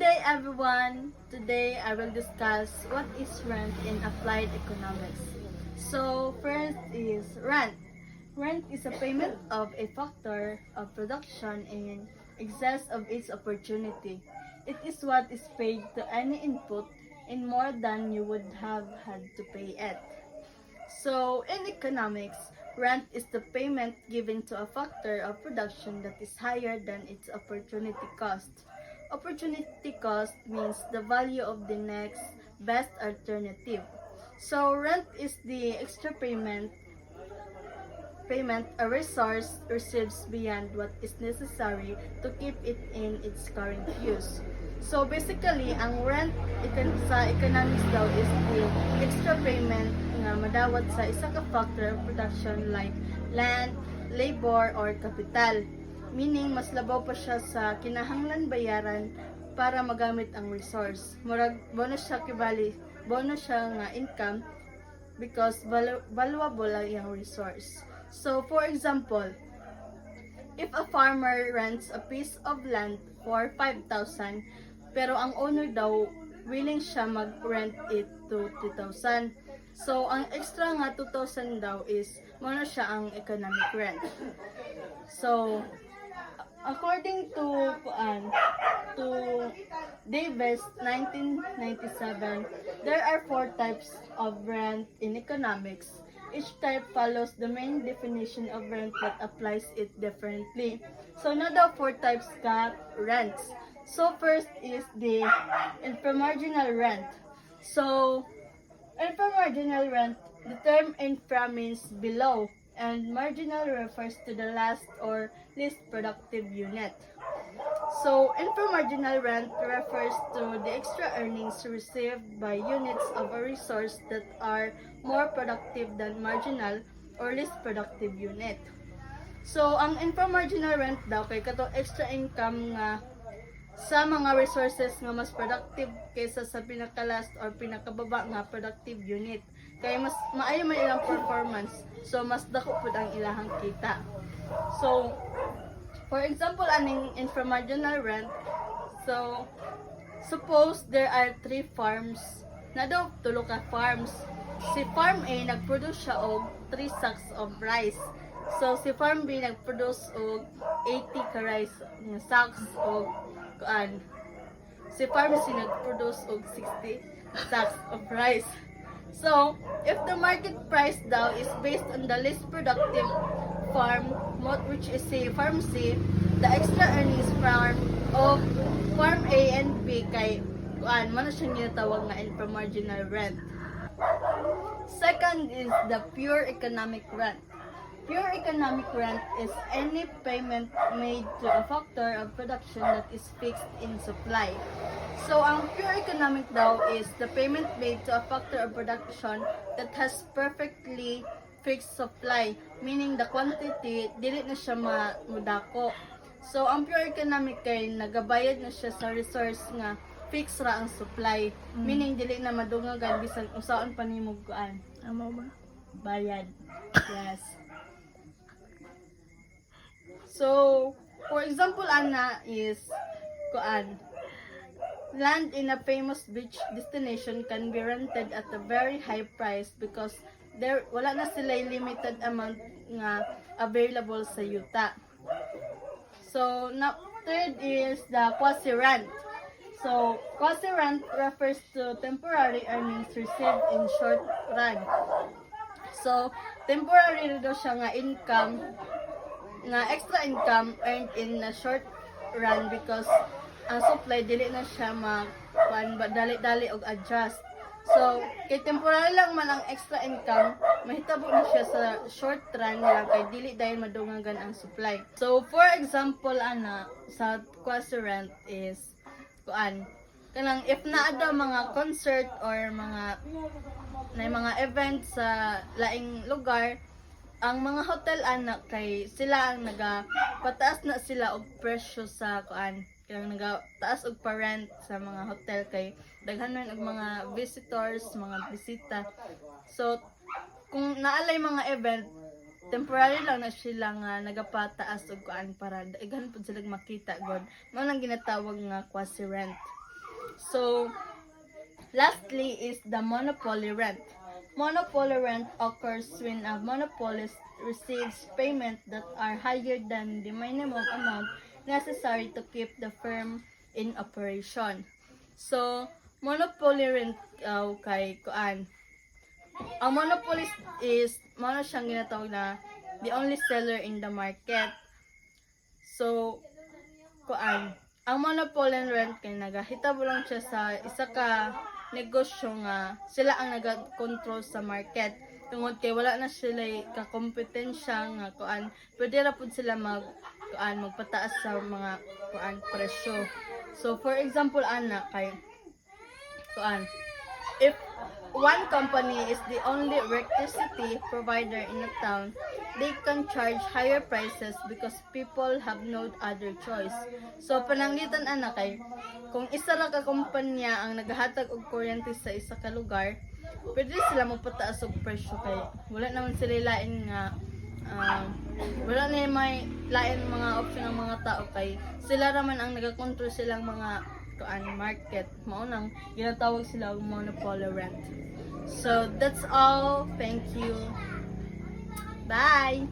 day everyone! Today I will discuss what is rent in applied economics. So first is rent. Rent is a payment of a factor of production in excess of its opportunity. It is what is paid to any input in more than you would have had to pay it. So in economics, rent is the payment given to a factor of production that is higher than its opportunity cost. Opportunity cost means the value of the next best alternative. So rent is the extra payment a resource receives beyond what is necessary to keep it in its current use. So basically, ang rent sa economics daw is the extra payment nga madawat sa isa ka factor of production like land, labor, or capital. Meaning, mas labaw pa siya sa kinahanglan bayaran para magamit ang resource. Murag bonus siya kibali, bonus siya nga income because valuable ang iyang resource. So, for example, if a farmer rents a piece of land for 5,000, pero ang owner daw willing siya mag-rent it to 2,000. So, ang extra nga 2,000 daw is muna siya ang economic rent. So, according to Davis 1997, there are 4 types of rent in economics. Each type follows the main definition of rent but applies it differently. So, now the 4 types ka rents. So, first is the inframarginal rent. So, inframarginal rent, the term infra means below, and marginal refers to the last or least productive unit. So, inframarginal rent refers to the extra earnings received by units of a resource that are more productive than marginal or least productive unit. So, ang inframarginal rent daw kay kato extra income nga sa mga resources nga mas productive kaysa sa pinakalas or pinakababa nga productive unit. Kaya mas maayo man ilang performance. So, mas dako pud ang ilahang kita. So, for example, aning inframarginal rent, so, suppose there are 3 farms, na daw tulo ka farms. Si Farm A, nag-produce siya og 3 sacks of rice. So, si Farm B, nag-produce og 80 ka rice nga sacks og kuan. Si Farm C, nag-produce og 60 sacks of rice. So, if the market price daw is based on the least productive farm, which is si Farm C, the extra earnings from of Farm A and B kay kuan man siya ginatawag nga inframarginal rent. Second is the pure economic rent. Pure economic rent is any payment made to a factor of production that is fixed in supply. So, ang pure economic daw is the payment made to a factor of production that has perfectly fixed supply, meaning the quantity dili na siya mudako. So, ang pure economic kay nagabayad na siya sa resource nga fix ra ang supply, meaning dili na madungagan bisan unsaon pa nimo kuan. Amo ba? Bayad. Yes. So, for example, ana is kuan. Land in a famous beach destination can be rented at a very high price because there wala na sila limited amount nga available sa yuta. So, now third is the quasi-rent. So, quasi-rent refers to temporary earnings received in short run. So, temporary rin daw siya nga income, nga extra income earned in a short run because ang supply dili na siya dali-dali og adjust. So, kay temporary lang man ang extra income, mahitabo na siya sa short run lang kay dili dahil madungagan ang supply. So, for example, ana sa quasi-rent is kuan kanang if naa daw mga concert or mga event sa laing lugar, ang mga hotel ana kay sila ang nagapataas na sila og presyo sa kuan, kanang nagataas og pa-rent sa mga hotel kay daghan man og mga visitors, mga bisita. So kung naalay mga event, temporary lang na sila nga nagapataas og kuan para daghan pud sila makita god. Mao nang ginatawag nga quasi rent. So, lastly is the monopoly rent. Monopoly rent occurs when a monopolist receives payment that are higher than the minimum amount necessary to keep the firm in operation. So, monopoly rent kay kuan. Ang monopolist is mono siyang ginatawag na the only seller in the market. So, kuan, ang monopoly rent kay nagahitabo lang siya sa isa ka negosyo nga sila ang naga-control sa market. Tungod kay wala na sila kakompetensya nga kuan, pwede ra pud sila magpataas sa mga kuan presyo. So for example ana kay kuan, if one company is the only electricity provider in a town, they can charge higher prices because people have no other choice. So pananglitan ana kay kung isa ra ka kumpanya ang naghatag og kuryente sa isa ka lugar, pwede sila magpataas og presyo kay wala naman sila lain nga wala na may lain mga option ng mga tao kay sila raman ang nagakontrol silang mga market. Mao nang ginatawag sila og monopoly rent. So that's all. Thank you. Bye.